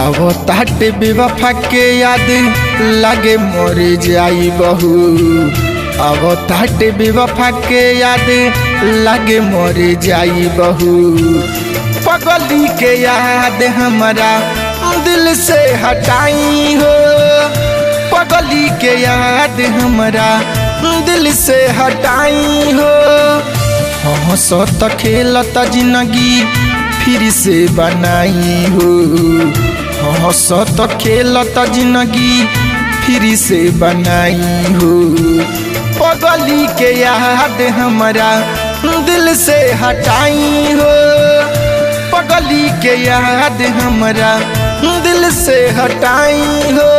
आवो ताटे बेवफा के याद लगे मर जाई बहू। आवो ताटे बेवफा के याद लगे मर जाई बहू। पगली के याद हमारा दिल से हटाई हो। पगली के याद हमारा दिल से हटाई हो। हंसत खेलत जिंदगी फिर से बनाई हो। हंसत खेलत जिंदगी फिर से बनाई हो। पगली के याद हमारा दिल से हटाई हो। पगली के याद हमारा दिल से हटाई हो।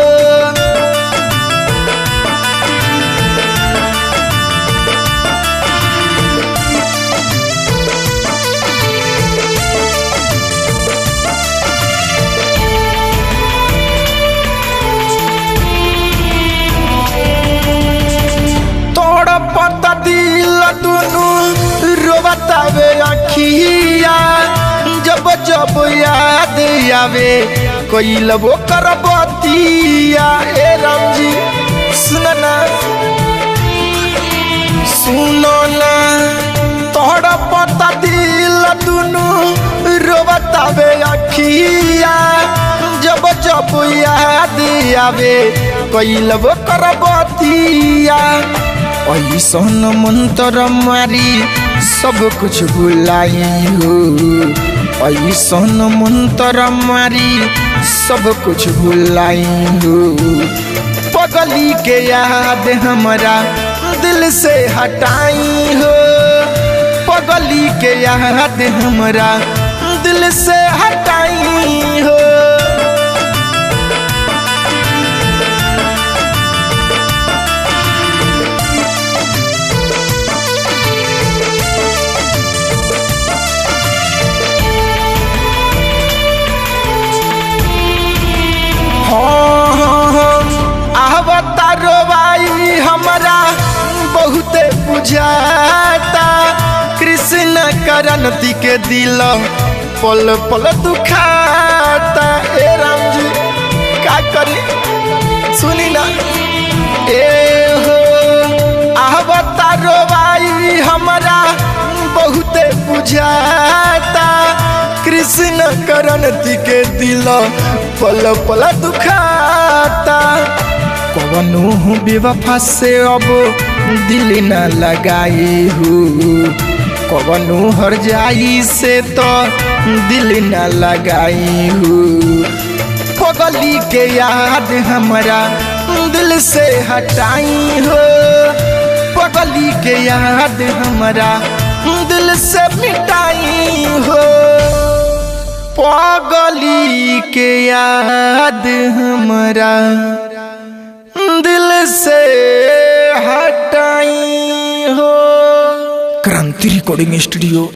रोवतावे अखिया जब जब याद आवे कोई लबो करबतिया। ए राम जी सुनो ना तोड़ा पता दिल दुनू रोवतावे अखिया जब जब याद आवे कोई लबो करबतिया। ऐसन मंत्र मारी सब कुछ भुलाई हो। ऐसन मंत्र मारी सब कुछ भुलाई हो। पगली के याद हमारा दिल से हटाई हो। पगली के याद हमारा दिल से हटाई हो। हमारा बहुत बुझाता कृष्ण करनती के दिल पल पल दुखाता। ए राम जी का करी सुनी ना। ए हो आवतारो भाई हमारा बहुत बुझाता कृष्ण करनती के दिल पल पल दुखाता। कवनो बेवफा से अब दिल न लगाई हो। कवनो हर जाई से तो दिल न लगाई हो। पगली के याद हमारा दिल से हटाई हो। पगली के याद हमारा दिल से मिटाई हो। पगली के याद हमारा दिल से हटाई हो। क्रांति रिकॉर्डिंग स्टूडियो।